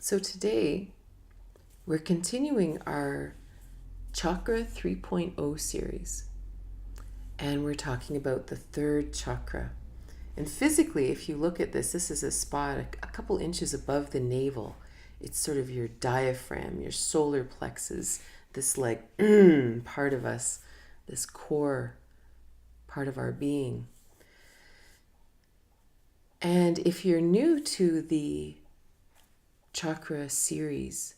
So today we're continuing our Chakra 3.0 series, and we're talking about the third chakra. And physically, if you look at this, this is a spot a couple inches above the navel. It's sort of your diaphragm, your solar plexus, this like part of us, this core part of our being. And if you're new to the chakra series,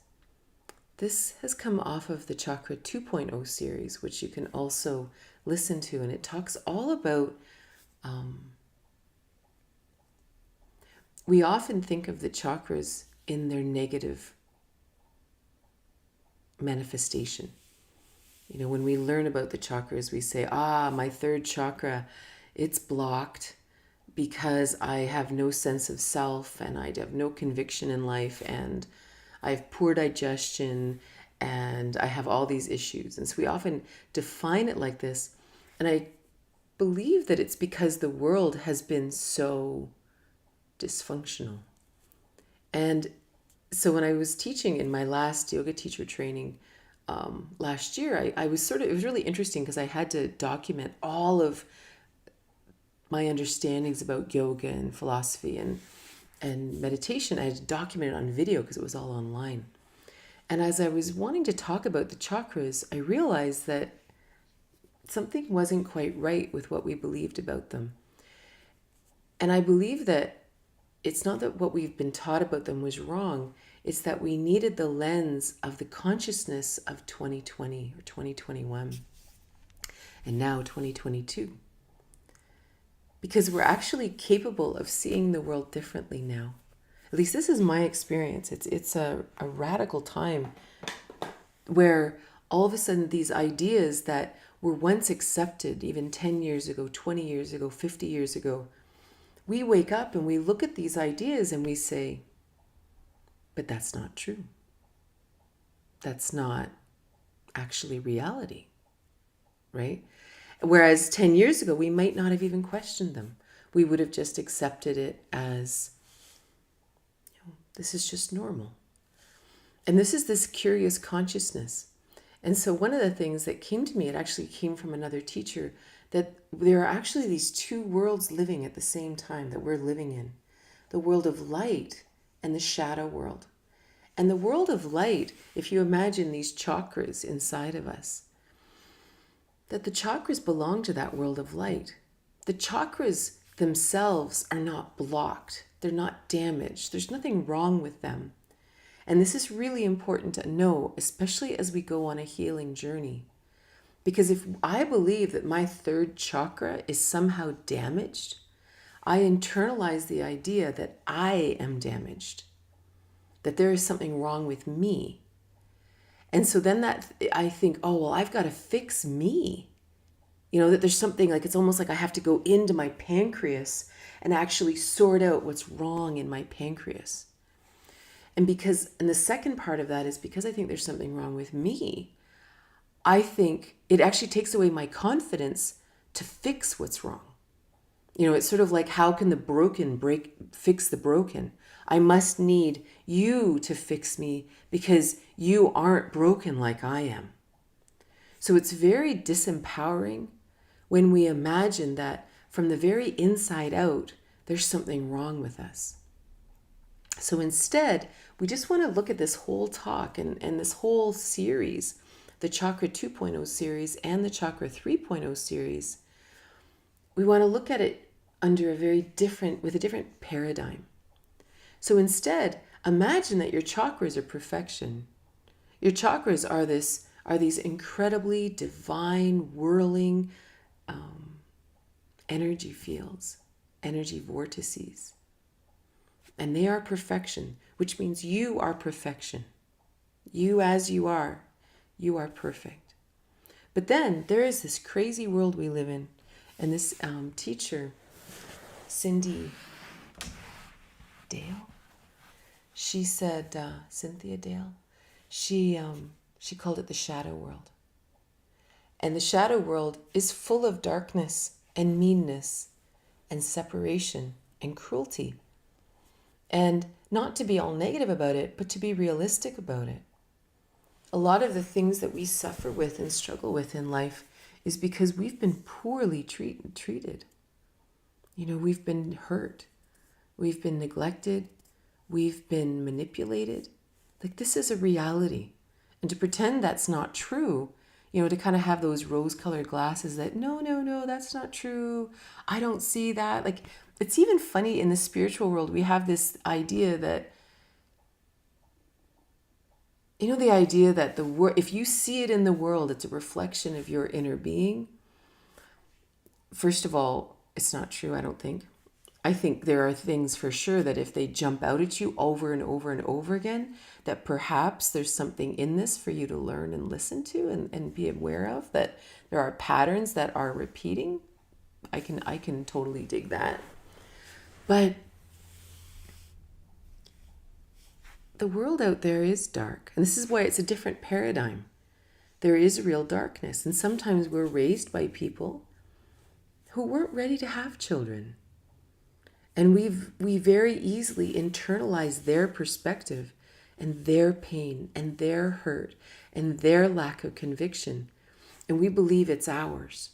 this has come off of the Chakra 2.0 series, which you can also listen to, and it talks all about. We often think of the chakras in their negative manifestation. You know, when we learn about the chakras, we say, my third chakra, it's blocked because I have no sense of self and I have no conviction in life and I have poor digestion and I have all these issues. And so we often define it like this. And I believe that it's because the world has been so dysfunctional. And so when I was teaching in my last yoga teacher training last year, I was it was really interesting because I had to document all of my understandings about yoga and philosophy and meditation. I had to document it on video because it was all online. And as I was wanting to talk about the chakras, I realized that something wasn't quite right with what we believed about them. And I believe that it's not that what we've been taught about them was wrong, it's that we needed the lens of the consciousness of 2020 or 2021 and now 2022. Because we're actually capable of seeing the world differently now. At least this is my experience. It's a radical time where all of a sudden these ideas that were once accepted, even 10 years ago, 20 years ago, 50 years ago, we wake up and we look at these ideas and we say, but that's not true. That's not actually reality, right? Whereas 10 years ago, we might not have even questioned them. We would have just accepted it as, this is just normal. And this is this curious consciousness. And so one of the things that came to me, it actually came from another teacher, that there are actually these two worlds living at the same time that we're living in. The world of light and the shadow world. And the world of light, if you imagine these chakras inside of us, that the chakras belong to that world of light. The chakras themselves are not blocked. They're not damaged. There's nothing wrong with them. And this is really important to know, especially as we go on a healing journey. Because if I believe that my third chakra is somehow damaged, I internalize the idea that I am damaged, that there is something wrong with me. And so then that I think, I've got to fix me. You know, that there's something like, it's almost like I have to go into my pancreas and actually sort out what's wrong in my pancreas. And the second part of that is because I think there's something wrong with me, I think it actually takes away my confidence to fix what's wrong. You know, it's sort of like, how can the broken fix the broken? I must need you to fix me because you aren't broken like I am. So it's very disempowering when we imagine that from the very inside out, there's something wrong with us. So instead, we just want to look at this whole talk and this whole series, the Chakra 2.0 series and the Chakra 3.0 series. We want to look at it under with a different paradigm. So instead, imagine that your chakras are perfection. Your chakras are these incredibly divine, whirling energy fields, energy vortices. And they are perfection, which means you are perfection. You as you are perfect. But then there is this crazy world we live in. And this teacher, Cindy Dale, she said, Cynthia Dale, she called it the shadow world. And the shadow world is full of darkness and meanness and separation and cruelty. And not to be all negative about it, but to be realistic about it. A lot of the things that we suffer with and struggle with in life is because we've been poorly treated. We've been hurt. We've been neglected. We've been manipulated. Like, this is a reality. And to pretend that's not true, to kind of have those rose-colored glasses that, no, that's not true. I don't see that. Like, it's even funny in the spiritual world, we have this idea that, if you see it in the world, it's a reflection of your inner being. First of all, it's not true, I don't think. I think there are things for sure that if they jump out at you over and over and over again, that perhaps there's something in this for you to learn and listen to and be aware of, that there are patterns that are repeating. I can totally dig that. But the world out there is dark. And this is why it's a different paradigm. There is real darkness. And sometimes we're raised by people who weren't ready to have children. And we very easily internalize their perspective and their pain and their hurt and their lack of conviction. And we believe it's ours,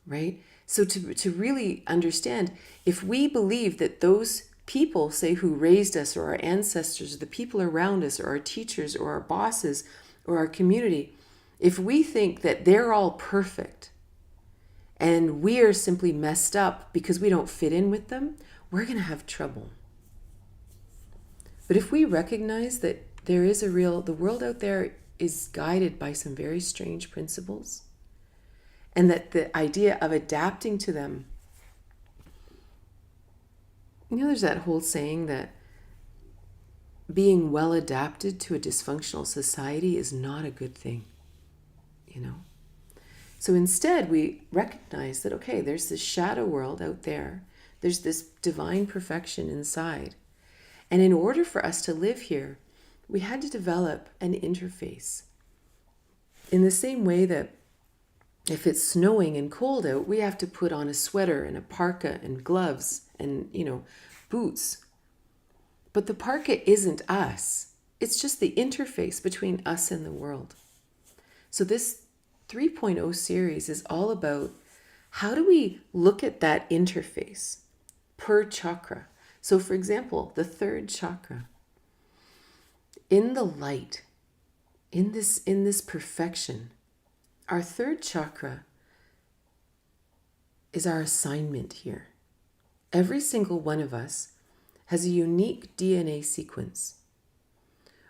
right? So to really understand, if we believe that those people, say, who raised us, or our ancestors, or the people around us, or our teachers, or our bosses, or our community, if we think that they're all perfect, and we are simply messed up because we don't fit in with them, we're going to have trouble. But if we recognize that the world out there is guided by some very strange principles, and that the idea of adapting to them, there's that whole saying that being well adapted to a dysfunctional society is not a good thing, So instead, we recognize that, okay, there's this shadow world out there. There's this divine perfection inside. And in order for us to live here, we had to develop an interface. In the same way that if it's snowing and cold out, we have to put on a sweater and a parka and gloves and, boots. But the parka isn't us. It's just the interface between us and the world. So this 3.0 series is all about how do we look at that interface per chakra. So for example, the third chakra, in the light, in this perfection, our third chakra is our assignment here. Every single one of us has a unique DNA sequence.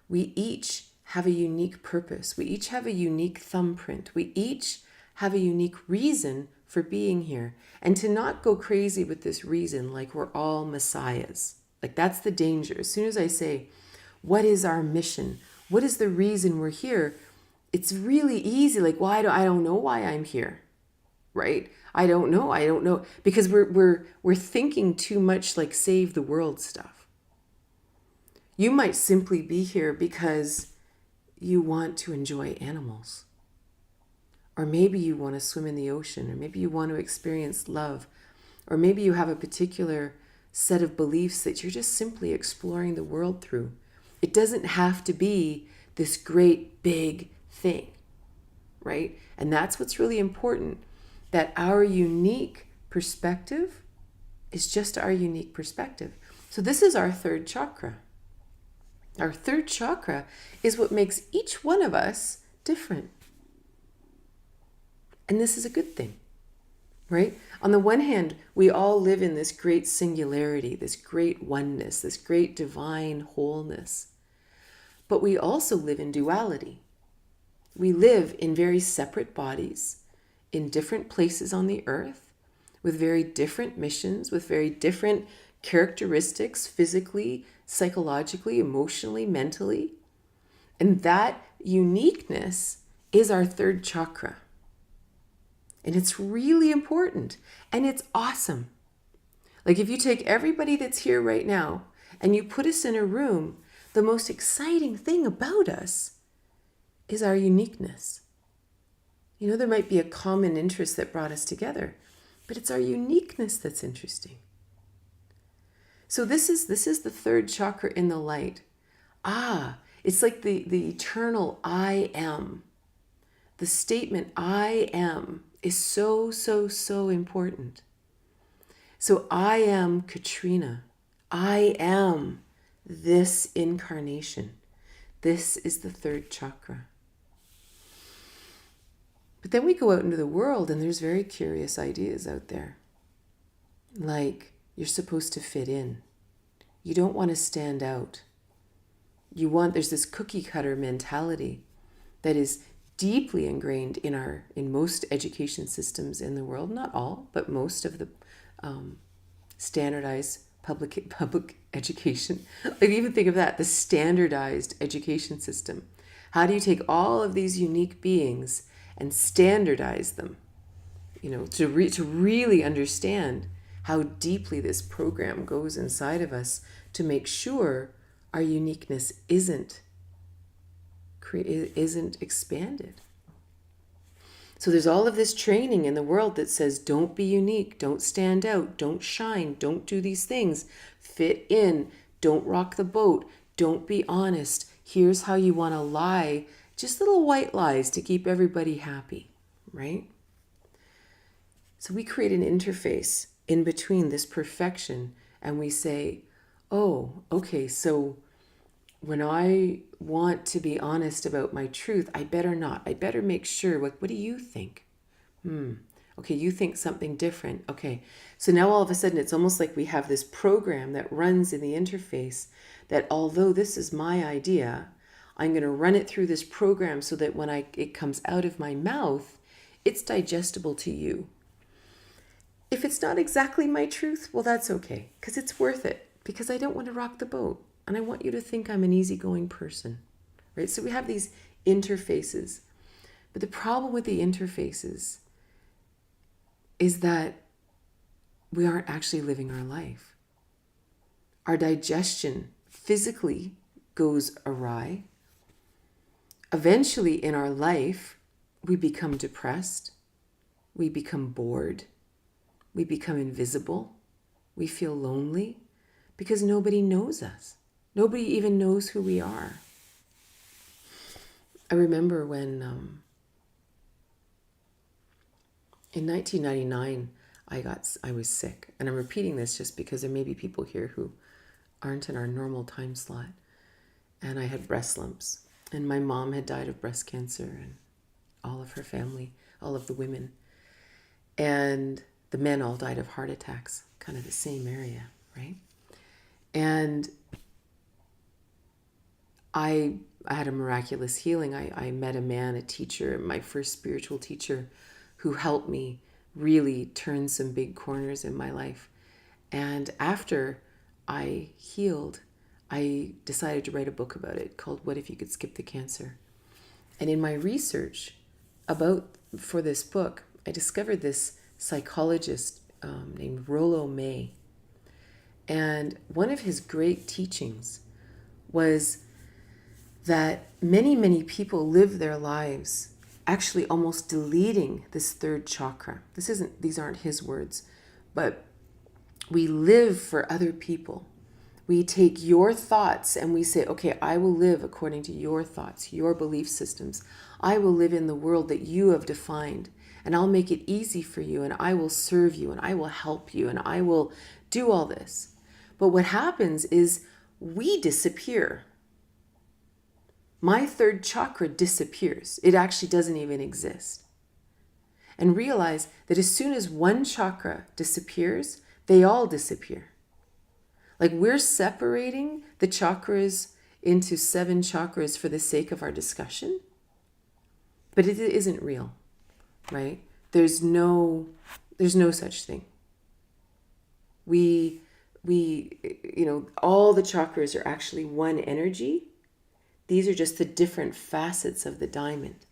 We each have a unique purpose. We each have a unique thumbprint. We each have a unique reason for being here. And to not go crazy with this reason like we're all messiahs. Like, that's the danger. As soon as I say, what is our mission? What is the reason we're here? It's really easy. Like, well, I don't know why I'm here, right? I don't know. Because we're thinking too much like save the world stuff. You might simply be here because you want to enjoy animals. Or maybe you want to swim in the ocean, or maybe you want to experience love, or maybe you have a particular set of beliefs that you're just simply exploring the world through. It doesn't have to be this great big thing, right? And that's what's really important, that our unique perspective is just our unique perspective. So this is our third chakra. Our third chakra is what makes each one of us different. And this is a good thing, right? On the one hand, we all live in this great singularity, this great oneness, this great divine wholeness. But we also live in duality. We live in very separate bodies, in different places on the earth, with very different missions, with very different characteristics, physically, psychologically, emotionally, mentally. And that uniqueness is our third chakra. And it's really important. And it's awesome. Like, if you take everybody that's here right now and you put us in a room, the most exciting thing about us is our uniqueness. There might be a common interest that brought us together, but it's our uniqueness that's interesting. So this is the third chakra in the light. It's like the eternal I am. The statement I am is so, so, so important. So I am Katrina. I am this incarnation. This is the third chakra. But then we go out into the world and there's very curious ideas out there. Like you're supposed to fit in. You don't want to stand out. There's this cookie cutter mentality that is deeply ingrained in most education systems in the world. Not all, but most of the standardized public education. Like even think of that, the standardized education system. How do you take all of these unique beings and standardize them? To really understand how deeply this program goes inside of us to make sure our uniqueness isn't expanded. So there's all of this training in the world that says, don't be unique, don't stand out, don't shine, don't do these things, fit in, don't rock the boat, don't be honest. Here's how you want to lie. Just little white lies to keep everybody happy, right? So we create an interface in between this perfection and we say, oh, okay, so when I want to be honest about my truth, I better not. I better make sure. What do you think? Okay, you think something different. Okay, so now all of a sudden it's almost like we have this program that runs in the interface that although this is my idea, I'm going to run it through this program so that when it comes out of my mouth, it's digestible to you. If it's not exactly my truth, well, that's okay, because it's worth it, because I don't want to rock the boat, and I want you to think I'm an easygoing person, right? So we have these interfaces, but the problem with the interfaces is that we aren't actually living our life. Our digestion physically goes awry. Eventually in our life, we become depressed, we become bored, we become invisible, we feel lonely because nobody knows us. Nobody even knows who we are. I remember when in 1999 I was sick, and I'm repeating this just because there may be people here who aren't in our normal time slot, and I had breast lumps, and my mom had died of breast cancer, and all of her family, all of the women, and the men all died of heart attacks, kind of the same area, right? And I had a miraculous healing. I met a man, a teacher, my first spiritual teacher, who helped me really turn some big corners in my life. And after I healed, I decided to write a book about it called What If You Could Skip the Cancer? And in my research for this book, I discovered this psychologist named Rollo May. And one of his great teachings was that many, many people live their lives actually almost deleting this third chakra. These aren't his words, but we live for other people. We take your thoughts and we say, okay, I will live according to your thoughts, your belief systems. I will live in the world that you have defined, and I'll make it easy for you, and I will serve you, and I will help you, and I will do all this. But what happens is we disappear. My third chakra disappears. It actually doesn't even exist. And realize that as soon as one chakra disappears, they all disappear. Like we're separating the chakras into 7 chakras for the sake of our discussion, but it isn't real, right? There's no such thing. We all the chakras are actually one energy. These are just the different facets of the diamond.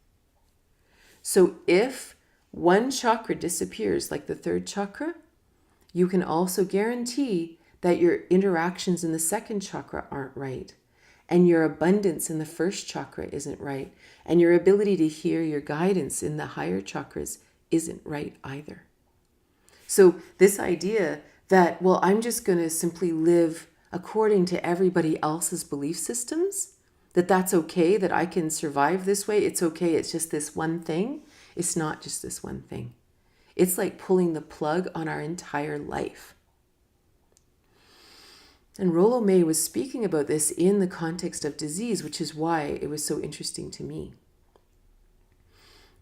So if one chakra disappears, like the third chakra, you can also guarantee that your interactions in the second chakra aren't right, and your abundance in the first chakra isn't right, and your ability to hear your guidance in the higher chakras isn't right either. So this idea that, well, I'm just going to simply live according to everybody else's belief systems, that's okay, that I can survive this way. It's okay. It's just this one thing. It's not just this one thing. It's like pulling the plug on our entire life. And Rollo May was speaking about this in the context of disease, which is why it was so interesting to me.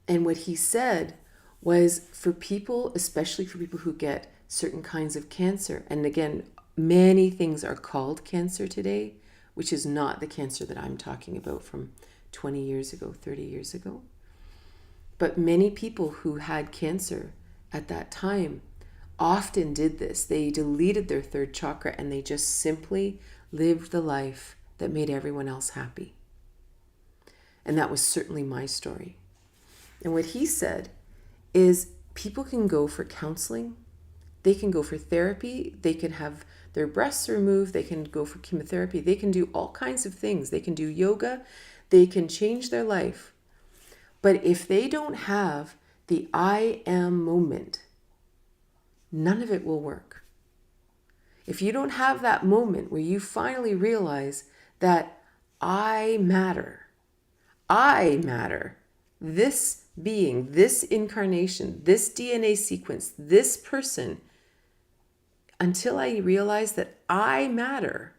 And what he said was, for people, especially for people who get certain kinds of cancer, and again, many things are called cancer today, which is not the cancer that I'm talking about from 20 years ago, 30 years ago. But many people who had cancer at that time often did this. They deleted their third chakra and they just simply lived the life that made everyone else happy. And that was certainly my story. And what he said is, people can go for counseling, they can go for therapy, they can have their breasts removed, they can go for chemotherapy, they can do all kinds of things, they can do yoga, they can change their life. But if they don't have the I am moment, none of it will work. If you don't have that moment where you finally realize that I matter, this being, this incarnation, this DNA sequence, this person, until I realize that I matter,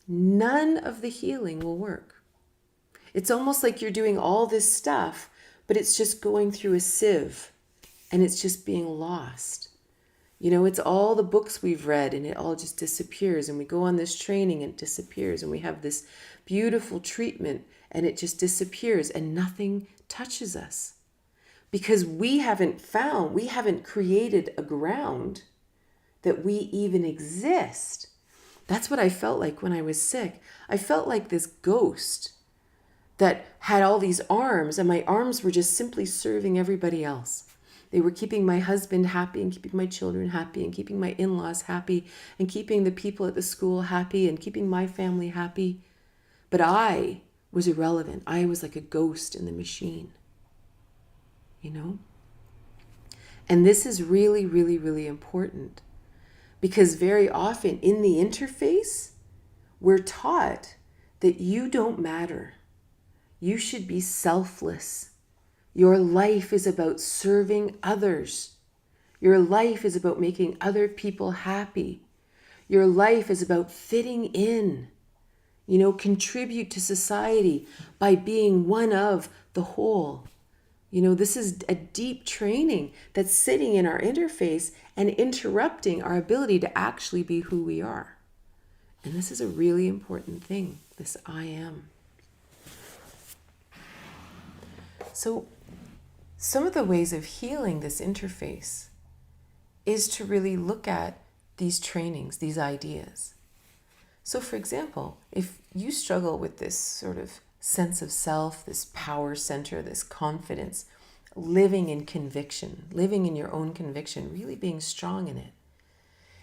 none of the healing will work. It's almost like you're doing all this stuff, but it's just going through a sieve and it's just being lost. It's all the books we've read and it all just disappears, and we go on this training and it disappears, and we have this beautiful treatment and it just disappears and nothing touches us because we haven't created a ground that we even exist. That's what I felt like when I was sick. I felt like this ghost that had all these arms, and my arms were just simply serving everybody else. They were keeping my husband happy and keeping my children happy and keeping my in-laws happy and keeping the people at the school happy and keeping my family happy. But I was irrelevant. I was like a ghost in the machine, And this is really, really, really important, because very often in the interface, we're taught that you don't matter. You should be selfless. Your life is about serving others. Your life is about making other people happy. Your life is about fitting in. Contribute to society by being one of the whole. This is a deep training that's sitting in our interface and interrupting our ability to actually be who we are. And this is a really important thing, this I am. So some of the ways of healing this interface is to really look at these trainings, these ideas. So for example, if you struggle with this sort of sense of self, this power center, this confidence, living in conviction, living in your own conviction, really being strong in it,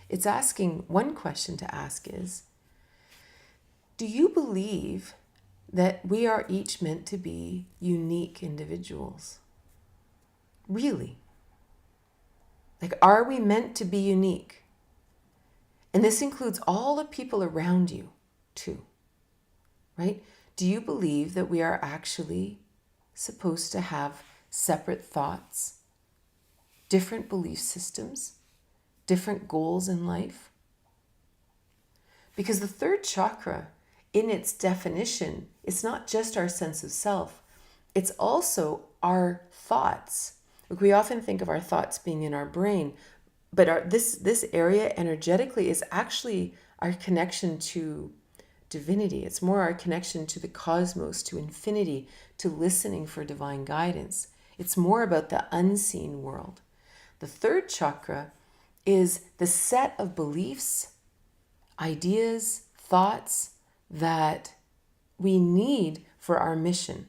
it's asking, one question to ask is, do you believe that we are each meant to be unique individuals? Really? Like, are we meant to be unique? And this includes all the people around you too, right? Do you believe that we are actually supposed to have separate thoughts, different belief systems, different goals in life? Because the third chakra, in its definition, it's not just our sense of self, it's also our thoughts. Like, we often think of our thoughts being in our brain, but this area energetically is actually our connection to divinity. It's more our connection to the cosmos, to infinity, to listening for divine guidance. It's more about the unseen world. The third chakra is the set of beliefs, ideas, thoughts that we need for our mission.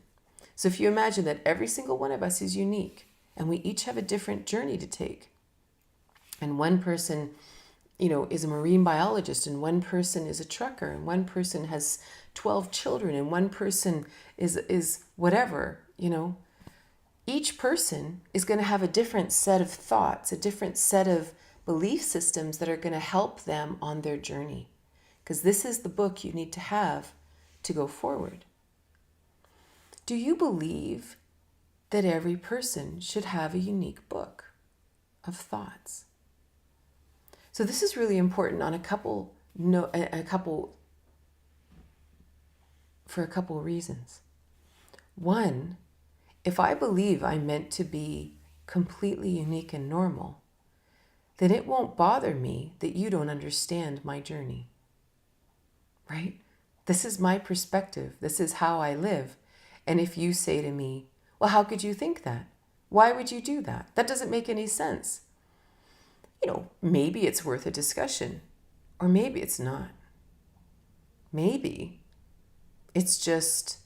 So if you imagine that every single one of us is unique and we each have a different journey to take, and one person, is a marine biologist, and one person is a trucker, and one person has 12 children, and one person is whatever, each person is going to have a different set of thoughts, a different set of belief systems that are going to help them on their journey. Because this is the book you need to have to go forward. Do you believe that every person should have a unique book of thoughts? So this is really important on for a couple reasons. One, if I believe I'm meant to be completely unique and normal, then it won't bother me that you don't understand my journey, right? This is my perspective. This is how I live. And if you say to me, well, how could you think that? Why would you do that? That doesn't make any sense. Maybe it's worth a discussion, or maybe it's not. Maybe it's just,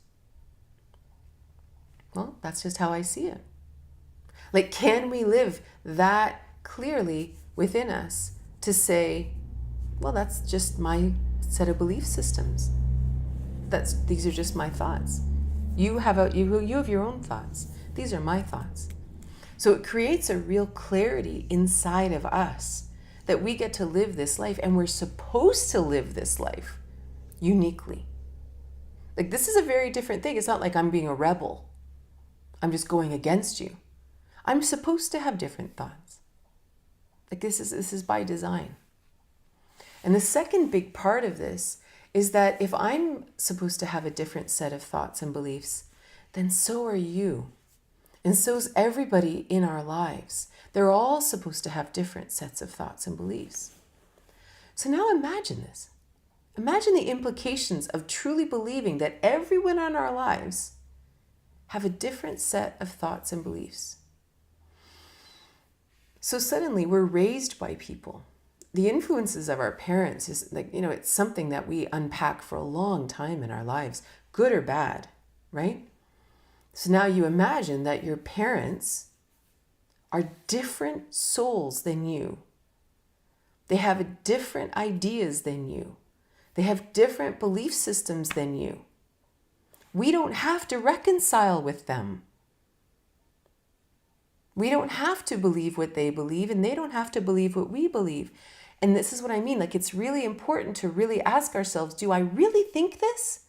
well, that's just how I see it. Like, can we live that clearly within us to say, well, that's just my set of belief systems. These are just my thoughts. You have your own thoughts. These are my thoughts. So it creates a real clarity inside of us that we get to live this life, and we're supposed to live this life uniquely. Like, this is a very different thing. It's not like I'm being a rebel. I'm just going against you. I'm supposed to have different thoughts. Like, this is by design. And the second big part of this is that if I'm supposed to have a different set of thoughts and beliefs, then so are you. And so is everybody in our lives. They're all supposed to have different sets of thoughts and beliefs. So now imagine this. Imagine the implications of truly believing that everyone in our lives have a different set of thoughts and beliefs. So suddenly we're raised by people. The influences of our parents is it's something that we unpack for a long time in our lives, good or bad, right? So now you imagine that your parents are different souls than you. They have different ideas than you. They have different belief systems than you. We don't have to reconcile with them. We don't have to believe what they believe, and they don't have to believe what we believe. And this is what I mean. Like, it's really important to really ask ourselves, do I really think this?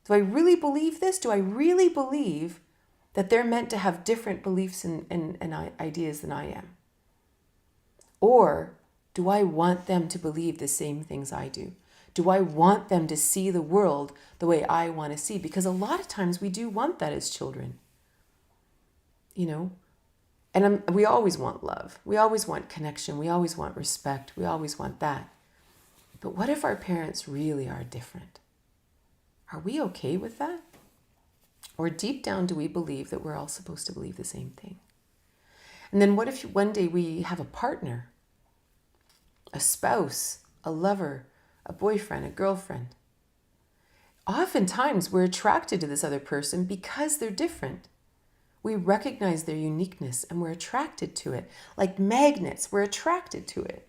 Do I really believe this? Do I really believe that they're meant to have different beliefs and ideas than I am? Or do I want them to believe the same things I do? Do I want them to see the world the way I want to see? Because a lot of times we do want that as children, And we always want love. We always want connection. We always want respect. We always want that. But what if our parents really are different? Are we okay with that? Or deep down, do we believe that we're all supposed to believe the same thing? And then what if one day we have a partner, a spouse, a lover, a boyfriend, a girlfriend? Oftentimes we're attracted to this other person because they're different. We recognize their uniqueness and we're attracted to it. Like magnets, we're attracted to it.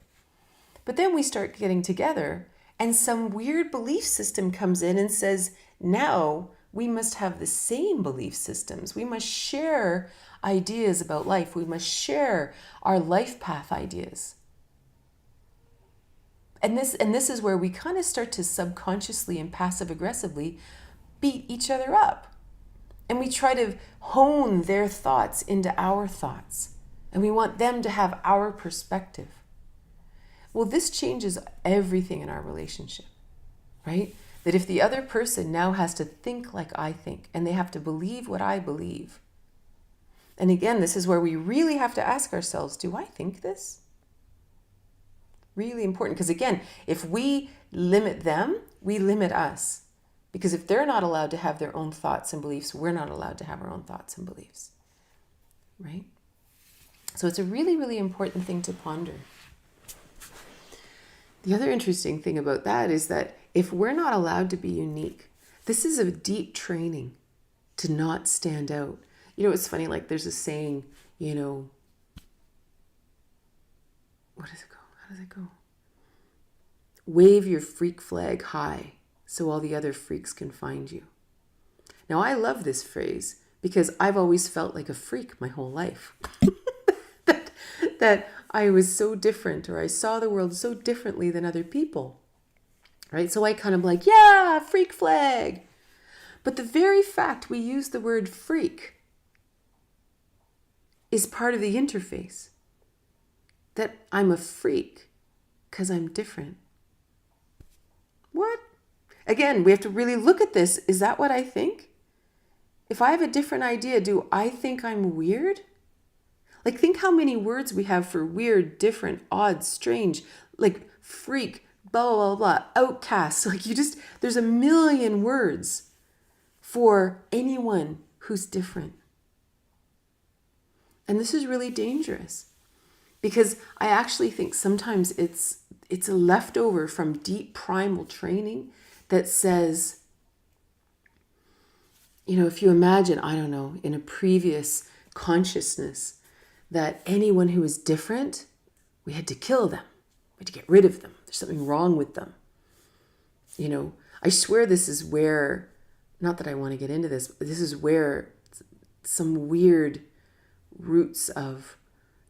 But then we start getting together and some weird belief system comes in and says, now we must have the same belief systems. We must share ideas about life. We must share our life path ideas. And this is where we kind of start to subconsciously and passive aggressively beat each other up. And we try to hone their thoughts into our thoughts. And we want them to have our perspective. Well, this changes everything in our relationship, right? That if the other person now has to think like I think, and they have to believe what I believe. And again, this is where we really have to ask ourselves, do I think this? Really important. Because again, if we limit them, we limit us. Because if they're not allowed to have their own thoughts and beliefs, we're not allowed to have our own thoughts and beliefs, right? So it's a really, really important thing to ponder. The other interesting thing about that is that if we're not allowed to be unique, this is a deep training to not stand out. It's funny, like there's a saying, what does it go? How does it go? Wave your freak flag high so all the other freaks can find you. Now, I love this phrase because I've always felt like a freak my whole life. that I was so different, or I saw the world so differently than other people, right? So I kind of like, yeah, freak flag. But the very fact we use the word freak is part of the interface. That I'm a freak because I'm different. What? Again, we have to really look at this. Is that what I think? If I have a different idea, do I think I'm weird? Like, think how many words we have for weird, different, odd, strange, like freak, blah, blah, blah, blah, outcast. Like, there's a million words for anyone who's different. And this is really dangerous because I actually think sometimes it's a leftover from deep primal training that says, if you imagine, I don't know, in a previous consciousness, that anyone who is different, we had to kill them. We had to get rid of them. There's something wrong with them. I swear this is where, not that I want to get into this, but this is where some weird roots of,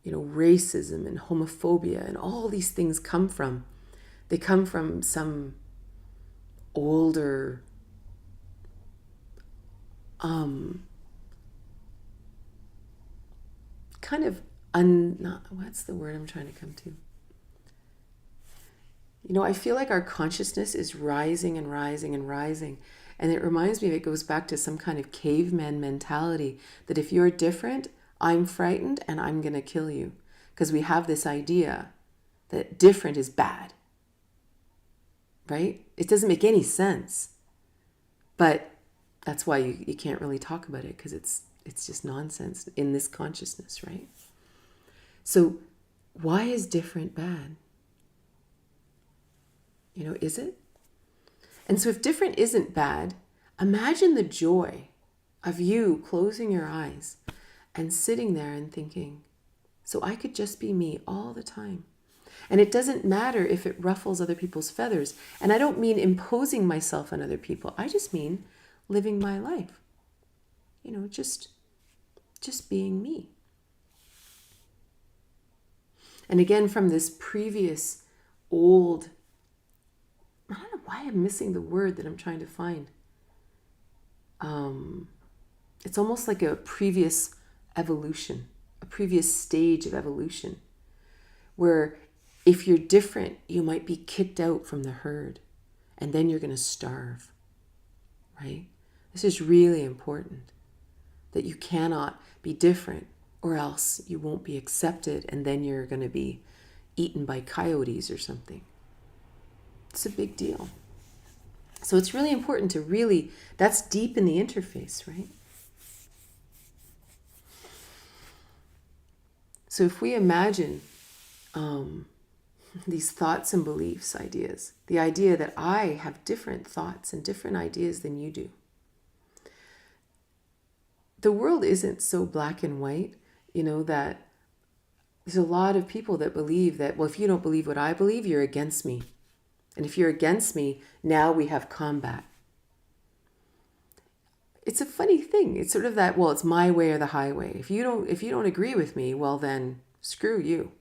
racism and homophobia and all these things come from. They come from some older, kind of what's the word I'm trying to come to? I feel like our consciousness is rising and rising and rising. And it reminds me, it goes back to some kind of caveman mentality that if you're different, I'm frightened and I'm going to kill you. Because we have this idea that different is bad. Right? It doesn't make any sense. But that's why you can't really talk about it, because it's just nonsense in this consciousness, right? So why is different bad? Is it? And so if different isn't bad, imagine the joy of you closing your eyes and sitting there and thinking, so I could just be me all the time. And it doesn't matter if it ruffles other people's feathers. And I don't mean imposing myself on other people. I just mean living my life. Just being me. And again, from this previous old, I don't know why I'm missing the word that I'm trying to find. It's almost like a previous evolution, a previous stage of evolution, where if you're different, you might be kicked out from the herd, and then you're going to starve, right? This is really important, that you cannot be different, or else you won't be accepted, and then you're going to be eaten by coyotes or something. It's a big deal. So it's really important to that's deep in the interface, right? So if we imagine these thoughts and beliefs, ideas, the idea that I have different thoughts and different ideas than you do. The world isn't so black and white, that there's a lot of people that believe that, well, if you don't believe what I believe, you're against me. And if you're against me, now we have combat. It's a funny thing. It's sort of that, well, it's my way or the highway. If you don't agree with me, well, then screw you.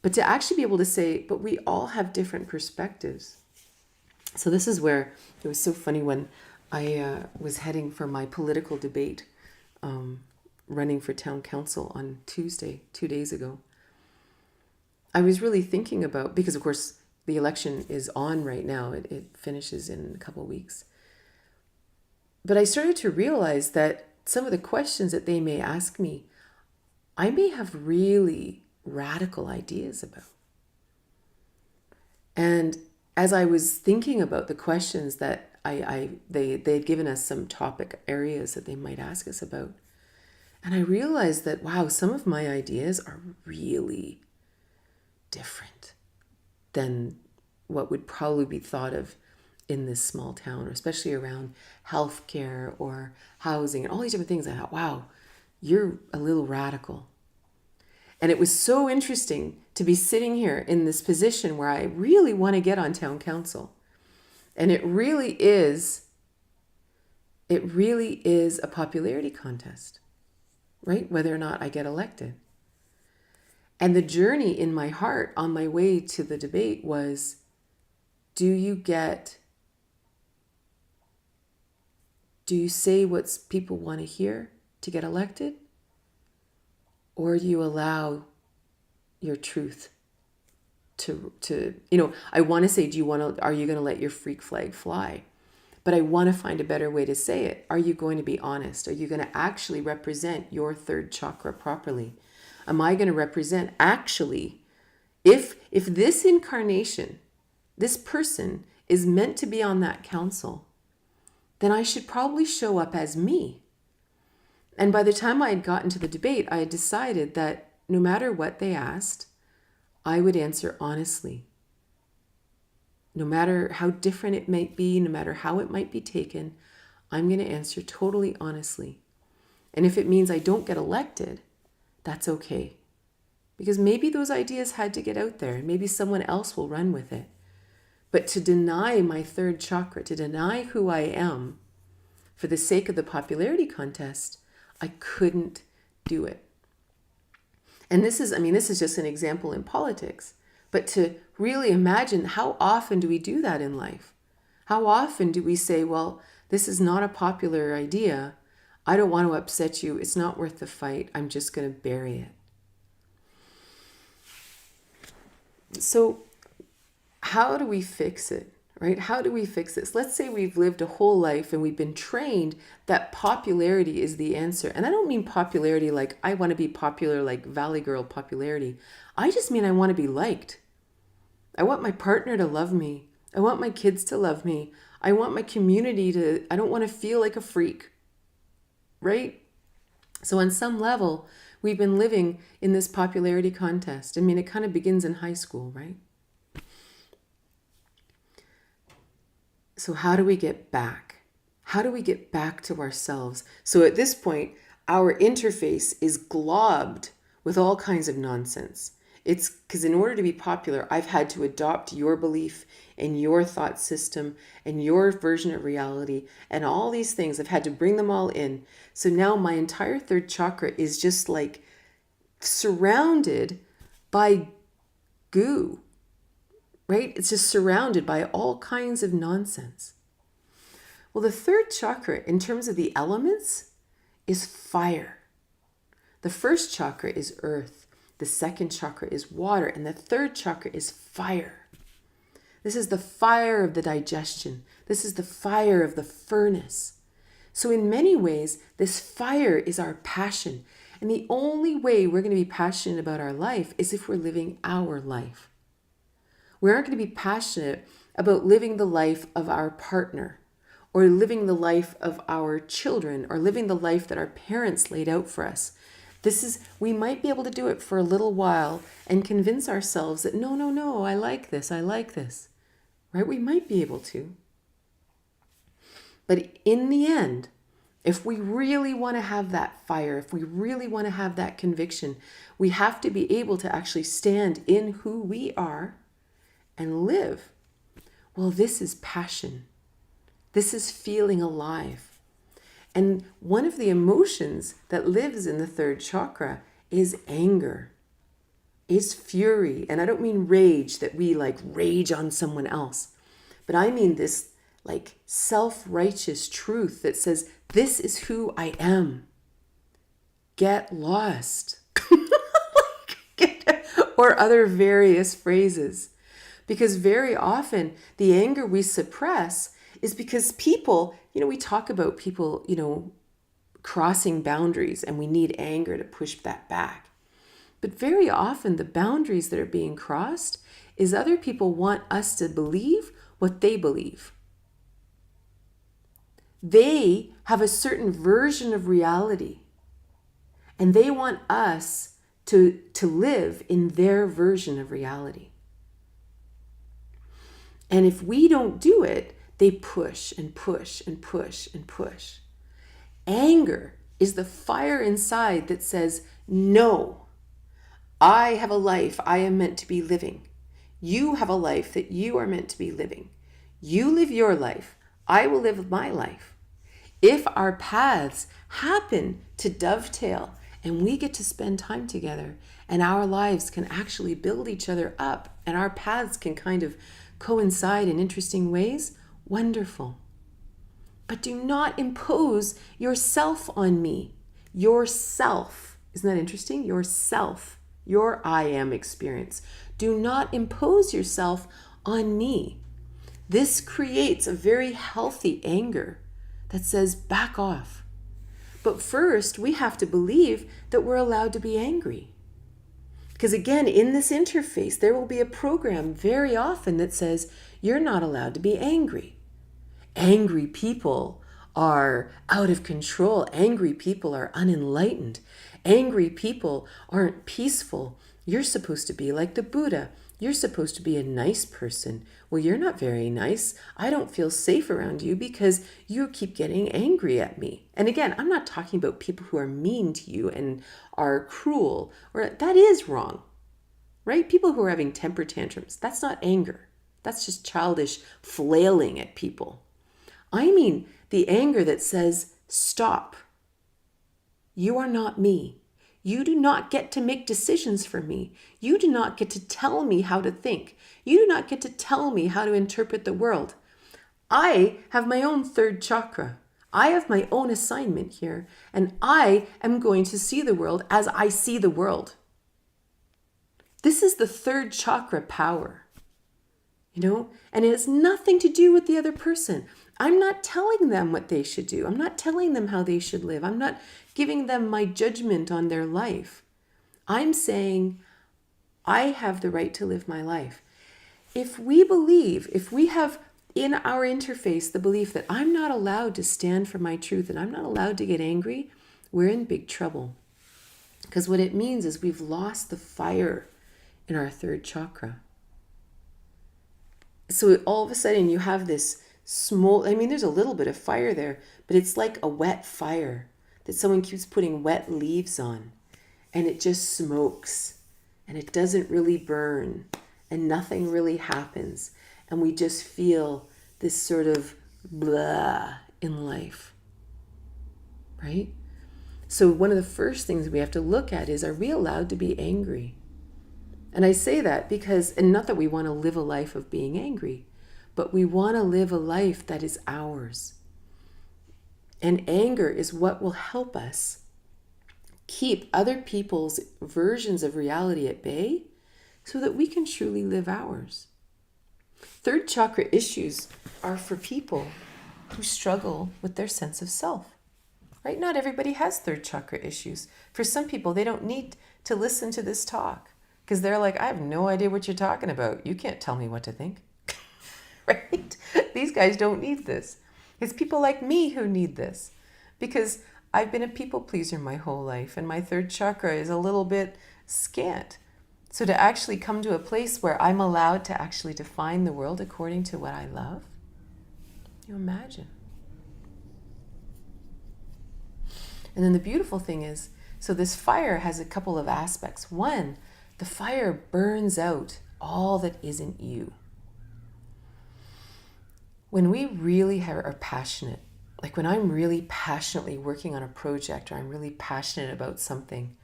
But to actually be able to say, but we all have different perspectives. So this is where it was so funny when I was heading for my political debate, running for town council on Tuesday, 2 days ago. I was really thinking about, because of course the election is on right now. It finishes in a couple of weeks. But I started to realize that some of the questions that they may ask me, I may have really radical ideas about. And as I was thinking about the questions that they had given us some topic areas that they might ask us about, and I realized that, wow, some of my ideas are really different than what would probably be thought of in this small town, especially around healthcare or housing and all these different things. I thought, wow, you're a little radical. And it was so interesting to be sitting here in this position where I really want to get on town council. And it really is a popularity contest, right? Whether or not I get elected. And the journey in my heart on my way to the debate was, do you say what people want to hear to get elected? Or do you allow your truth to I want to say, are you going to let your freak flag fly? But I want to find a better way to say it. Are you going to be honest? Are you going to actually represent your third chakra properly? Am I going to represent actually, if this incarnation, this person is meant to be on that council, then I should probably show up as me. And by the time I had gotten to the debate, I had decided that no matter what they asked, I would answer honestly. No matter how different it might be, no matter how it might be taken, I'm going to answer totally honestly. And if it means I don't get elected, that's okay. Because maybe those ideas had to get out there and maybe someone else will run with it. But to deny my third chakra, to deny who I am for the sake of the popularity contest, I couldn't do it. And this is just an example in politics. But to really imagine, how often do we do that in life? How often do we say, well, this is not a popular idea. I don't want to upset you. It's not worth the fight. I'm just going to bury it. So how do we fix it, right? How do we fix this? Let's say we've lived a whole life and we've been trained that popularity is the answer. And I don't mean popularity like I want to be popular, like Valley Girl popularity. I just mean I want to be liked. I want my partner to love me. I want my kids to love me. I want my community I don't want to feel like a freak, right? So on some level, we've been living in this popularity contest. I mean, it kind of begins in high school, right? So how do we get back? How do we get back to ourselves? So at this point, our interface is globbed with all kinds of nonsense. It's because in order to be popular, I've had to adopt your belief and your thought system and your version of reality and all these things. I've had to bring them all in. So now my entire third chakra is just like surrounded by goo, right? It's just surrounded by all kinds of nonsense. Well, the third chakra, in terms of the elements, is fire. The first chakra is earth. The second chakra is water, and the third chakra is fire. This is the fire of the digestion. This is the fire of the furnace. So in many ways, this fire is our passion. And the only way we're going to be passionate about our life is if we're living our life. We aren't going to be passionate about living the life of our partner, or living the life of our children, or living the life that our parents laid out for us. We might be able to do it for a little while and convince ourselves that no, I like this, right? We might be able to. But in the end, if we really want to have that fire, if we really want to have that conviction, we have to be able to actually stand in who we are and live. Well, this is passion. This is feeling alive. And one of the emotions that lives in the third chakra is anger, is fury. And I don't mean rage, that we like rage on someone else, but I mean this like self-righteous truth that says, this is who I am. Get lost. Or other various phrases. Because very often the anger we suppress is because people, we talk about people, crossing boundaries, and we need anger to push that back. But very often the boundaries that are being crossed is other people want us to believe what they believe. They have a certain version of reality, and they want us to live in their version of reality. And if we don't do it, they push and push and push and push. Anger is the fire inside that says, no, I have a life I am meant to be living. You have a life that you are meant to be living. You live your life. I will live my life. If our paths happen to dovetail and we get to spend time together, and our lives can actually build each other up, and our paths can kind of coincide in interesting ways, wonderful. But do not impose yourself on me. Yourself. Isn't that interesting? Yourself. Your I am experience. Do not impose yourself on me. This creates a very healthy anger that says, back off. But first, we have to believe that we're allowed to be angry. Because again, in this interface, there will be a program very often that says, you're not allowed to be angry. Angry people are out of control. Angry people are unenlightened. Angry people aren't peaceful. You're supposed to be like the Buddha. You're supposed to be a nice person. Well, you're not very nice. I don't feel safe around you because you keep getting angry at me. And again, I'm not talking about people who are mean to you and are cruel, or that is wrong, right? People who are having temper tantrums, that's not anger. That's just childish flailing at people. I mean the anger that says, stop. You are not me. You do not get to make decisions for me. You do not get to tell me how to think. You do not get to tell me how to interpret the world. I have my own third chakra. I have my own assignment here, and I am going to see the world as I see the world. This is the third chakra power, and it has nothing to do with the other person. I'm not telling them what they should do. I'm not telling them how they should live. I'm not giving them my judgment on their life. I'm saying I have the right to live my life. If we have in our interface the belief that I'm not allowed to stand for my truth and I'm not allowed to get angry, we're in big trouble. Because what it means is we've lost the fire in our third chakra. So all of a sudden you have this there's a little bit of fire there, but it's like a wet fire that someone keeps putting wet leaves on, and it just smokes, and it doesn't really burn, and nothing really happens, and we just feel this sort of blah in life, right? So one of the first things we have to look at is, are we allowed to be angry? And I say that because, and not that we want to live a life of being angry, but we want to live a life that is ours. And anger is what will help us keep other people's versions of reality at bay so that we can truly live ours. Third chakra issues are for people who struggle with their sense of self, right? Not everybody has third chakra issues. For some people, they don't need to listen to this talk because they're like, I have no idea what you're talking about. You can't tell me what to think. Right? These guys don't need this. It's people like me who need this, because I've been a people pleaser my whole life and my third chakra is a little bit scant. So to actually come to a place where I'm allowed to actually define the world according to what I love, you imagine. And then the beautiful thing is, so this fire has a couple of aspects. One, the fire burns out all that isn't you. When we really are passionate, like when I'm really passionately working on a project or I'm really passionate about something,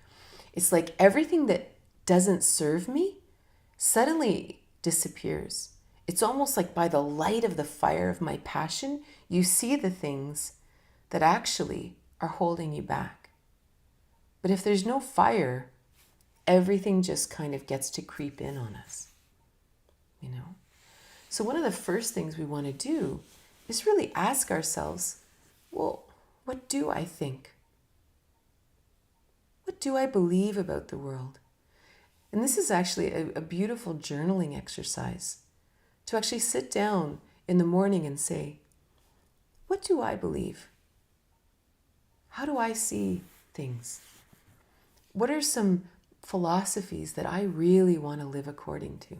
it's like everything that doesn't serve me suddenly disappears. It's almost like by the light of the fire of my passion, you see the things that actually are holding you back. But if there's no fire, everything just kind of gets to creep in on us, So one of the first things we want to do is really ask ourselves, well, what do I think? What do I believe about the world? And this is actually a beautiful journaling exercise, to actually sit down in the morning and say, what do I believe? How do I see things? What are some philosophies that I really want to live according to?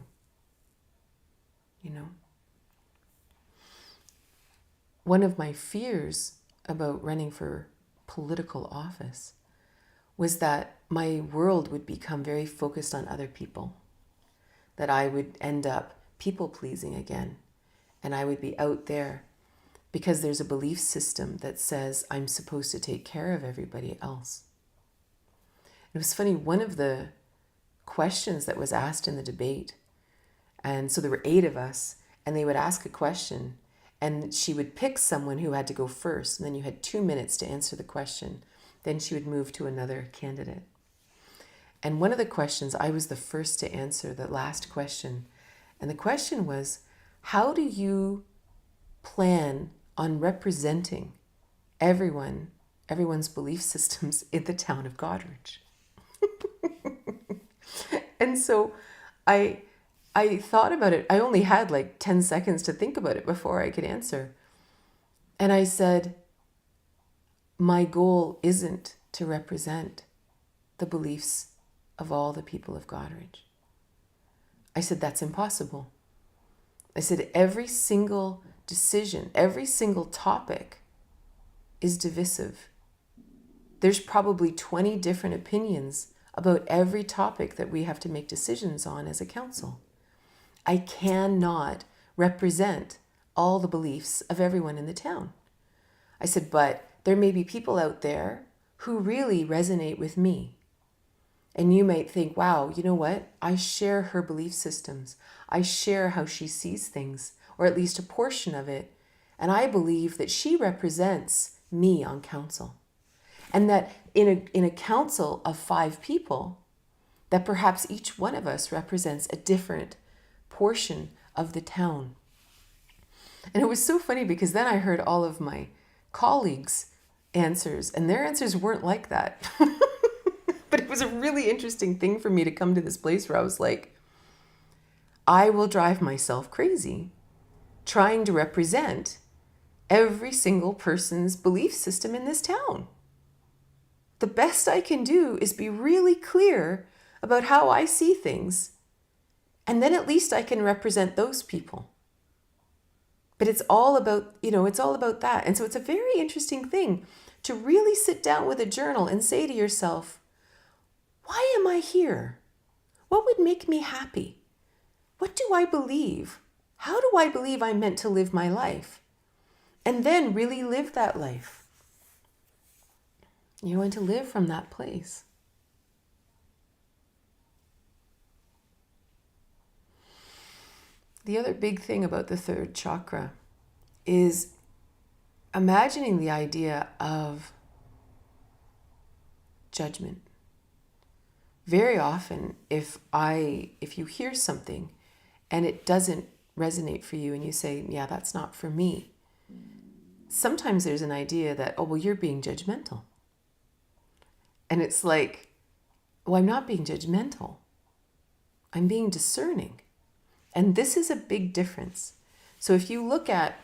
One of my fears about running for political office was that my world would become very focused on other people, that I would end up people-pleasing again, and I would be out there because there's a belief system that says I'm supposed to take care of everybody else. It was funny, one of the questions that was asked in the debate, and so there were 8 of us, and they would ask a question, and she would pick someone who had to go first, and then you had 2 minutes to answer the question. Then she would move to another candidate. And one of the questions, I was the first to answer, the last question. And the question was, how do you plan on representing everyone's belief systems in the town of Goderich? And so I thought about it. I only had like 10 seconds to think about it before I could answer. And I said, my goal isn't to represent the beliefs of all the people of Goderich. I said, that's impossible. I said, every single decision, every single topic is divisive. There's probably 20 different opinions about every topic that we have to make decisions on as a council. I cannot represent all the beliefs of everyone in the town. I said, but there may be people out there who really resonate with me. And you might think, wow, you know what? I share her belief systems. I share how she sees things, or at least a portion of it. And I believe that she represents me on council. And that in a council of 5 people, that perhaps each one of us represents a different portion of the town. And it was so funny because then I heard all of my colleagues' answers, and their answers weren't like that. But it was a really interesting thing for me to come to this place where I was like, I will drive myself crazy trying to represent every single person's belief system in this town. The best I can do is be really clear about how I see things, and then at least I can represent those people. But it's all about, it's all about that. And so it's a very interesting thing to really sit down with a journal and say to yourself, why am I here? What would make me happy? What do I believe? How do I believe I'm meant to live my life? And then really live that life. You're going to live from that place. The other big thing about the 3rd chakra is imagining the idea of judgment. Very often, if you hear something and it doesn't resonate for you and you say, yeah, that's not for me, sometimes there's an idea that, oh, well, you're being judgmental. And it's like, well, I'm not being judgmental. I'm being discerning. And this is a big difference. So if you look at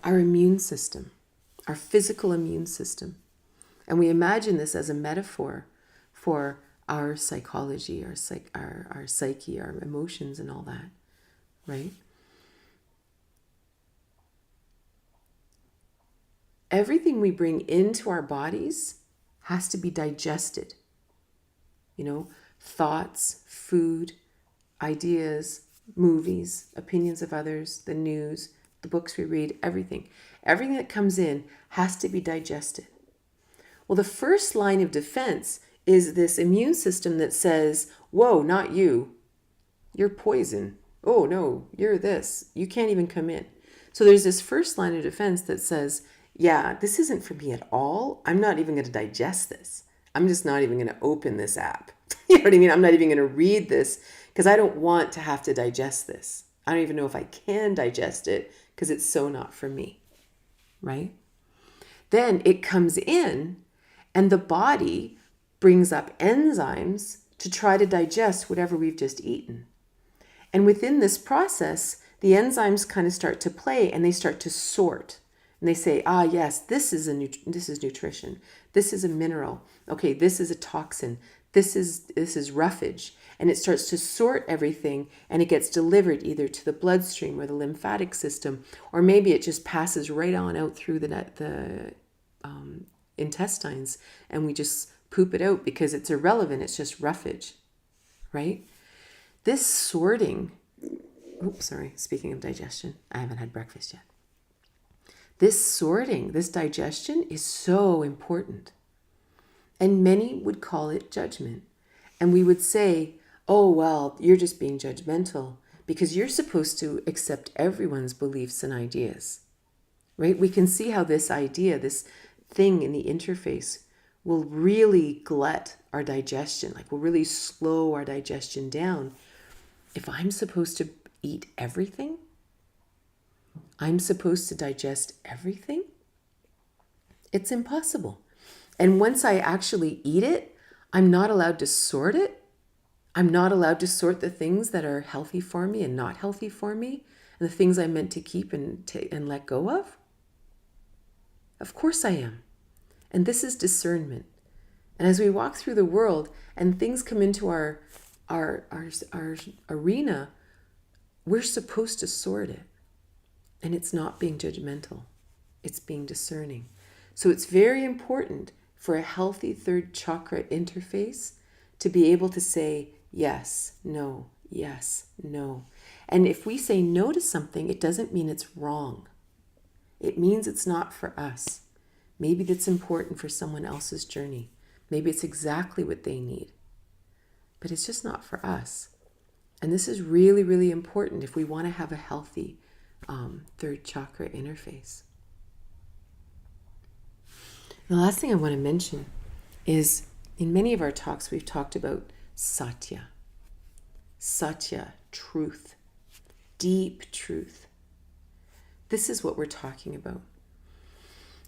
our immune system, our physical immune system, and we imagine this as a metaphor for our psychology, our psyche, our emotions and all that, right? Everything we bring into our bodies has to be digested. Thoughts, food, ideas, movies, opinions of others, the news, the books we read, everything. Everything that comes in has to be digested. Well, the first line of defense is this immune system that says, whoa, not you. You're poison. Oh, no, you're this. You can't even come in. So there's this first line of defense that says, yeah, this isn't for me at all. I'm not even going to digest this. I'm just not even going to open this app. You know what I mean? I'm not even going to read this because I don't want to have to digest this. I don't even know if I can digest it because it's so not for me, right? Then it comes in and the body brings up enzymes to try to digest whatever we've just eaten. And within this process, the enzymes kind of start to play and they start to sort. And they say, yes, this is nutrition. This is a mineral. Okay, this is a toxin. This is roughage. And it starts to sort everything and it gets delivered either to the bloodstream or the lymphatic system, or maybe it just passes right on out through the intestines and we just poop it out because it's irrelevant. It's just roughage, right? This sorting, speaking of digestion, I haven't had breakfast yet. This sorting, this digestion is so important And many would call it judgment. And we would say, oh, well, you're just being judgmental because you're supposed to accept everyone's beliefs and ideas, right? We can see how this idea, this thing in the interface, will really glut our digestion, like will really slow our digestion down. If I'm supposed to eat everything, I'm supposed to digest everything, it's impossible. And once I actually eat it, I'm not allowed to sort it. I'm not allowed to sort the things that are healthy for me and not healthy for me, and the things I'm meant to keep and let go of. Of course I am. And this is discernment. And as we walk through the world and things come into our arena, we're supposed to sort it. And it's not being judgmental. It's being discerning. So it's very important for a healthy third chakra interface to be able to say yes, no, yes, no. And if we say no to something, it doesn't mean it's wrong. It means it's not for us. Maybe that's important for someone else's journey. Maybe it's exactly what they need. But it's just not for us. And this is really, really important if we want to have a healthy third chakra interface. The last thing I want to mention is in many of our talks, we've talked about satya. Satya, truth, deep truth. This is what we're talking about.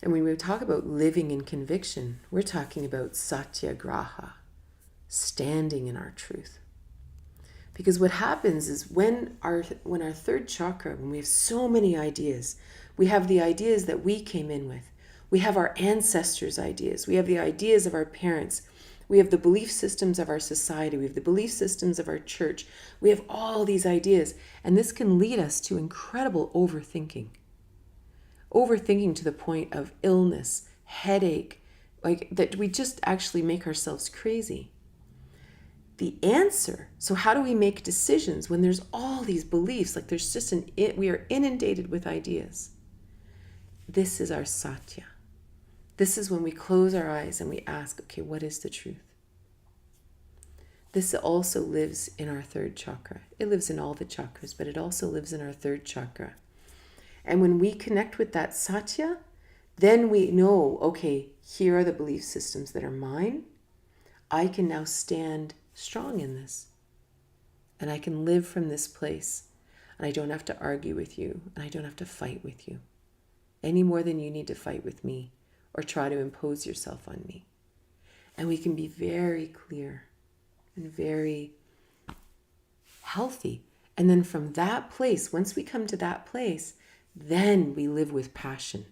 And when we talk about living in conviction, we're talking about satyagraha, standing in our truth. Because what happens is when our third chakra, when we have so many ideas, we have the ideas that we came in with. We have our ancestors' ideas. We have the ideas of our parents. We have the belief systems of our society. We have the belief systems of our church. We have all these ideas. And this can lead us to incredible overthinking. Overthinking to the point of illness, headache, like that we just actually make ourselves crazy. The answer, so how do we make decisions when there's all these beliefs? Like there's just we are inundated with ideas. This is our satya. This is when we close our eyes and we ask, okay, what is the truth? This also lives in our third chakra. It lives in all the chakras, but it also lives in our third chakra. And when we connect with that satya, then we know, okay, here are the belief systems that are mine. I can now stand strong in this. And I can live from this place. And I don't have to argue with you. And I don't have to fight with you. Any more than you need to fight with me or try to impose yourself on me. And we can be very clear and very healthy. And then from that place, once we come to that place, then we live with passion.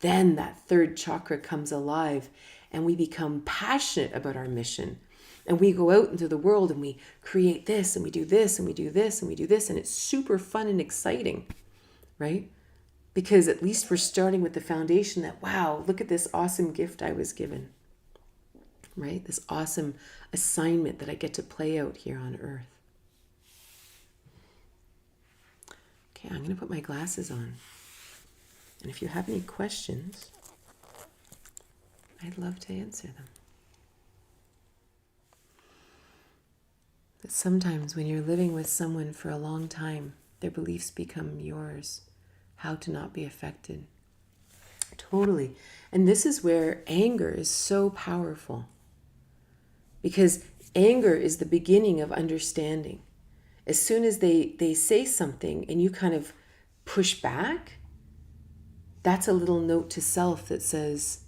Then that third chakra comes alive and we become passionate about our mission. And we go out into the world and we create this and we do this and we do this and we do this. And it's super fun and exciting, right? Because at least we're starting with the foundation that, wow, look at this awesome gift I was given, right? This awesome assignment that I get to play out here on earth. Okay, I'm going to put my glasses on. And if you have any questions, I'd love to answer them. But sometimes when you're living with someone for a long time, their beliefs become yours. How to not be affected. Totally. And this is where anger is so powerful. Because anger is the beginning of understanding. As soon as they say something and you kind of push back, that's a little note to self that says,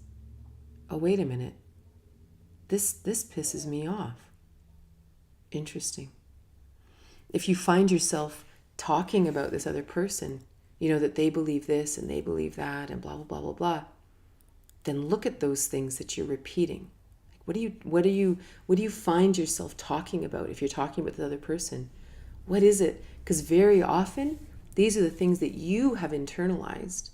oh, wait a minute. This pisses me off. Interesting. If you find yourself talking about this other person, you know, that they believe this and they believe that and blah, blah, blah, blah, blah, then look at those things that you're repeating. What do you find yourself talking about if you're talking with the other person? What is it? Because very often, these are the things that you have internalized,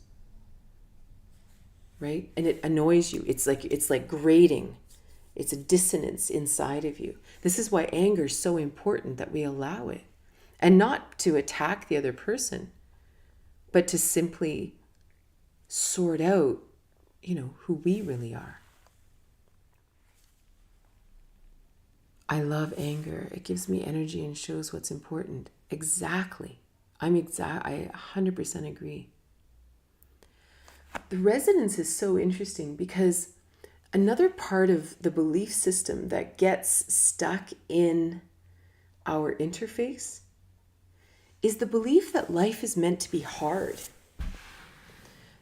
right? And it annoys you. It's like grating. It's a dissonance inside of you. This is why anger is so important that we allow it. And not to attack the other person, but to simply sort out, who we really are. I love anger. It gives me energy and shows what's important. Exactly. I 100% agree. The resonance is so interesting because another part of the belief system that gets stuck in our interface is the belief that life is meant to be hard,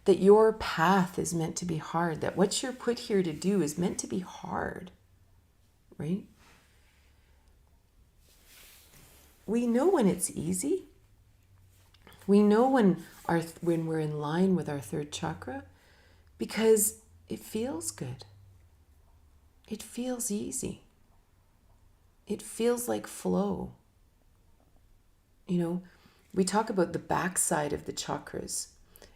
that your path is meant to be hard, that what you're put here to do is meant to be hard, right? We know when it's easy. We know when we're in line with our third chakra because it feels good. It feels easy. It feels like flow. You know, we talk about the backside of the chakras.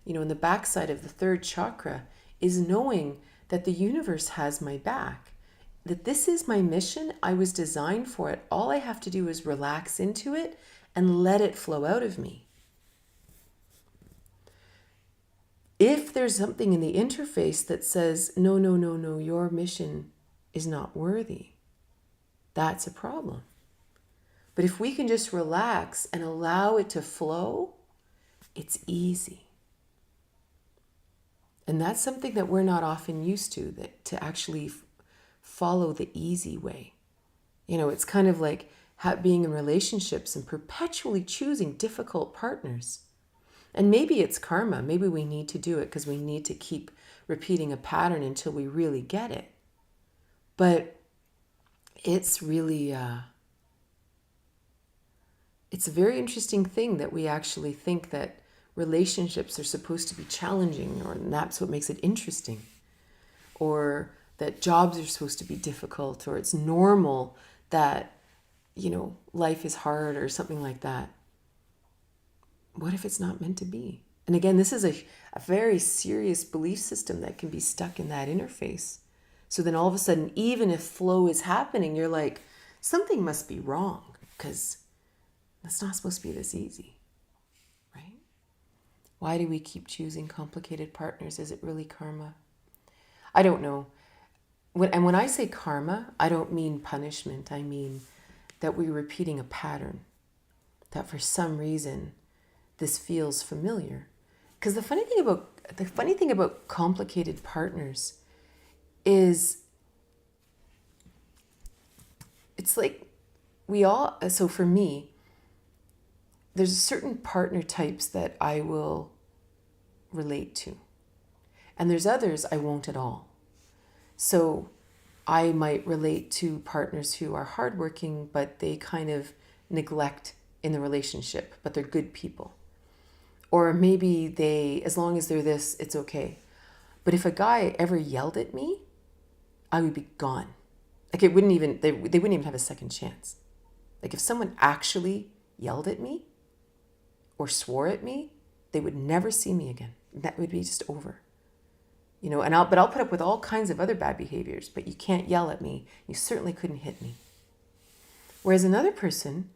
You know, and the backside of the third chakra is knowing that the universe has my back, that this is my mission. I was designed for it. All I have to do is relax into it and let it flow out of me. If there's something in the interface that says, no, no, no, no, your mission is not worthy, that's a problem. But if we can just relax and allow it to flow, it's easy. And that's something that we're not often used to, that to actually follow the easy way. You know, it's kind of like being in relationships and perpetually choosing difficult partners. And maybe it's karma. Maybe we need to do it because we need to keep repeating a pattern until we really get it. But it's really, it's a very interesting thing that we actually think that relationships are supposed to be challenging, or that's what makes it interesting. Or that jobs are supposed to be difficult, or it's normal that, you know, life is hard or something like that. What if it's not meant to be? And again, this is a very serious belief system that can be stuck in that interface. So then all of a sudden, even if flow is happening, you're like, something must be wrong because it's not supposed to be this easy, right? Why do we keep choosing complicated partners? Is it really karma? I don't know. When I say karma, I don't mean punishment. I mean that we're repeating a pattern, that for some reason this feels familiar. Because the funny thing about complicated partners is it's like so for me, there's certain partner types that I will relate to. And there's others I won't at all. So I might relate to partners who are hardworking, but they kind of neglect in the relationship, but they're good people. Or maybe as long as they're this, it's okay. But if a guy ever yelled at me, I would be gone. Like they wouldn't even have a second chance. Like if someone actually yelled at me or swore at me, they would never see me again. That would be just over. You know, but I'll put up with all kinds of other bad behaviors, but you can't yell at me. You certainly couldn't hit me. Whereas another person,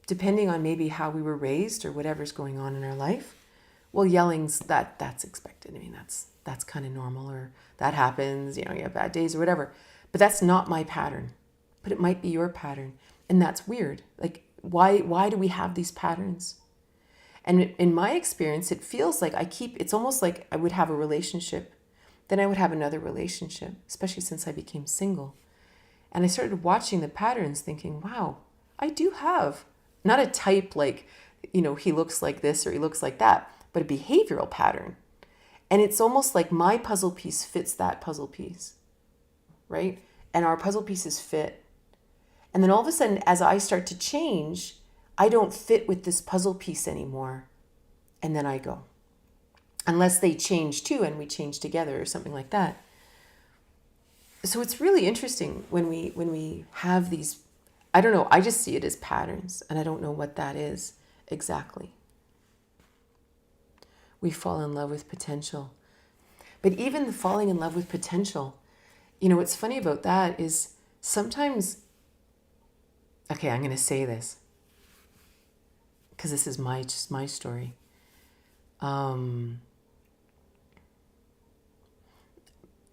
depending on maybe how we were raised or whatever's going on in our life, well, yelling's that's expected. I mean, that's kind of normal, or that happens, you know, you have bad days or whatever. But that's not my pattern. But it might be your pattern. And that's weird. Like, why do we have these patterns? And in my experience, it feels like it's almost like I would have a relationship, then I would have another relationship, especially since I became single. And I started watching the patterns thinking, wow, I do have not a type like, you know, he looks like this or he looks like that, but a behavioral pattern. And it's almost like my puzzle piece fits that puzzle piece, right? And our puzzle pieces fit. And then all of a sudden, as I start to change, I don't fit with this puzzle piece anymore. And then I go. Unless they change too and we change together or something like that. So it's really interesting when we have these, I don't know, I just see it as patterns and I don't know what that is exactly. We fall in love with potential. But even the falling in love with potential, you know, what's funny about that is sometimes, okay, I'm going to say this because this is just my story.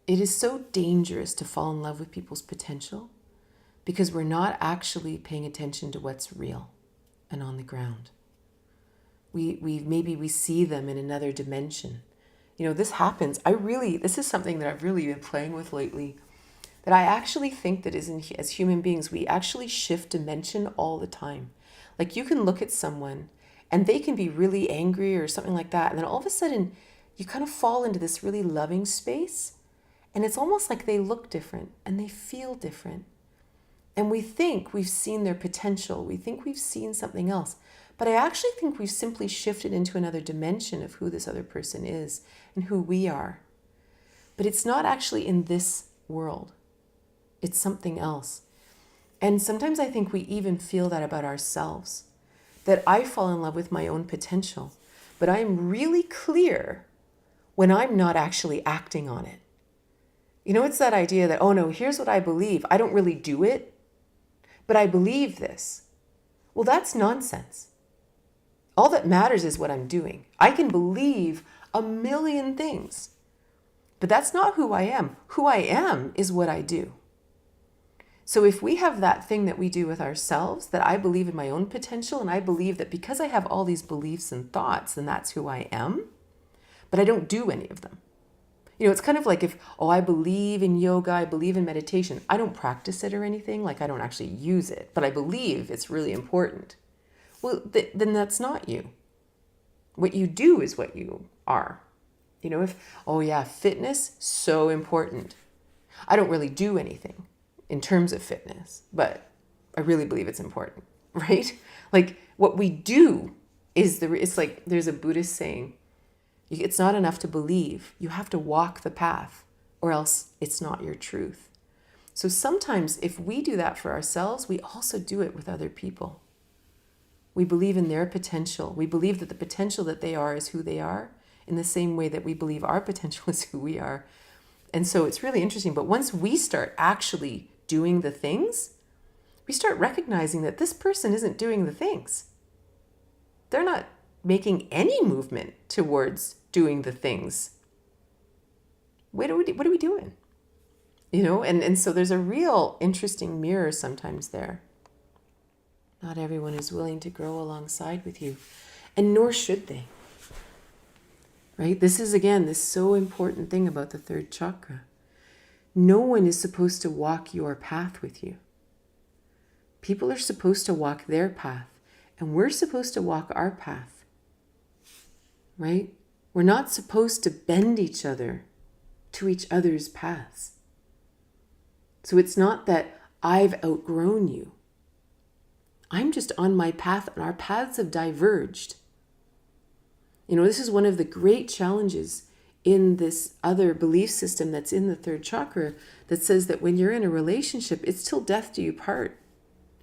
It is so dangerous to fall in love with people's potential because we're not actually paying attention to what's real and on the ground. Maybe we see them in another dimension. This happens. This is something that I've really been playing with lately, that I actually think that as human beings, we actually shift dimension all the time. Like, you can look at someone and they can be really angry or something like that. And then all of a sudden you kind of fall into this really loving space. And it's almost like they look different and they feel different. And we think we've seen their potential. We think we've seen something else. But I actually think we've simply shifted into another dimension of who this other person is and who we are. But it's not actually in this world. It's something else. And sometimes I think we even feel that about ourselves, that I fall in love with my own potential, but I'm really clear when I'm not actually acting on it. It's that idea that, oh no, here's what I believe. I don't really do it, but I believe this. Well, that's nonsense. All that matters is what I'm doing. I can believe a million things, but that's not who I am. Who I am is what I do. So if we have that thing that we do with ourselves, that I believe in my own potential, and I believe that because I have all these beliefs and thoughts, then that's who I am, but I don't do any of them. It's kind of like I believe in yoga, I believe in meditation. I don't practice it or anything, like I don't actually use it, but I believe it's really important. Well, then that's not you. What you do is what you are. Fitness, so important. I don't really do anything in terms of fitness, but I really believe it's important, right? Like, what we do is it's like there's a Buddhist saying, it's not enough to believe, you have to walk the path, or else it's not your truth. So sometimes if we do that for ourselves, we also do it with other people. We believe in their potential. We believe that the potential that they are is who they are, in the same way that we believe our potential is who we are. And so it's really interesting. But once we start actually doing the things, we start recognizing that this person isn't doing the things. They're not making any movement towards doing the things. What are we doing? And so there's a real interesting mirror sometimes there. Not everyone is willing to grow alongside with you, and nor should they. Right? This is, again, this so important thing about the third chakra. No one is supposed to walk your path with you. People are supposed to walk their path, and we're supposed to walk our path. Right? We're not supposed to bend each other to each other's paths. So it's not that I've outgrown you. I'm just on my path, and our paths have diverged. This is one of the great challenges in this other belief system that's in the third chakra, that says that when you're in a relationship, it's till death do you part,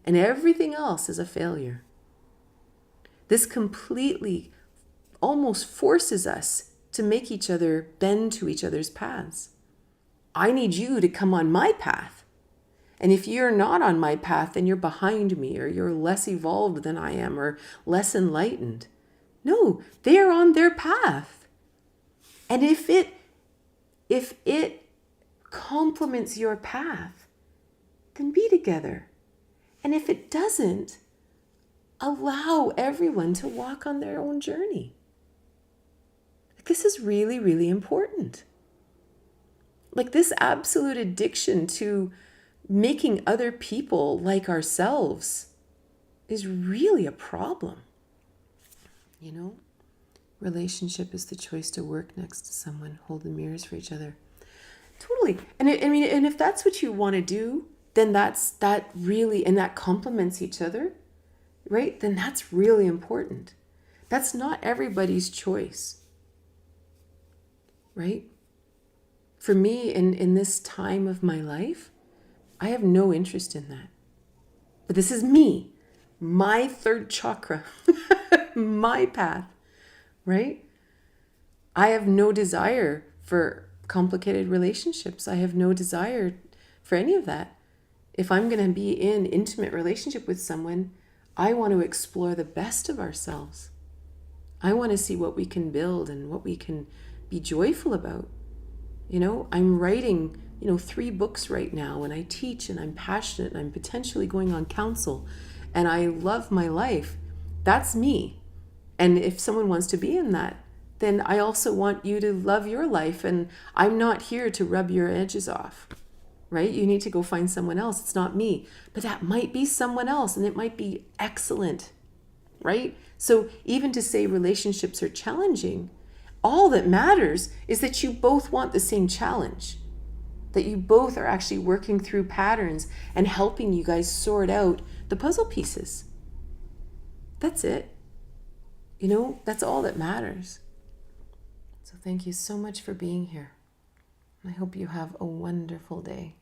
and everything else is a failure. This completely almost forces us to make each other bend to each other's paths. I need you to come on my path. And if you're not on my path, then you're behind me, or you're less evolved than I am, or less enlightened. No, they're on their path. And if it complements your path, then be together. And if it doesn't, allow everyone to walk on their own journey. This is really, really important. Like, this absolute addiction to making other people like ourselves is really a problem. Relationship is the choice to work next to someone, hold the mirrors for each other. Totally. And if that's what you want to do, then that really, and that complements each other, right? Then that's really important. That's not everybody's choice, right? For me, in this time of my life, I have no interest in that. But this is me, my third chakra, my path, right? I have no desire for complicated relationships. I have no desire for any of that. If I'm going to be in intimate relationship with someone, I want to explore the best of ourselves. I want to see what we can build and what we can be joyful about. I'm writing, 3 books right now, and I teach, and I'm passionate, and I'm potentially going on counsel, and I love my life. That's me. And if someone wants to be in that, then I also want you to love your life, and I'm not here to rub your edges off, right? You need to go find someone else. It's not me. But that might be someone else, and it might be excellent, right? So even to say relationships are challenging, all that matters is that you both want the same challenge, that you both are actually working through patterns and helping you guys sort out the puzzle pieces. That's it. That's all that matters. So thank you so much for being here. I hope you have a wonderful day.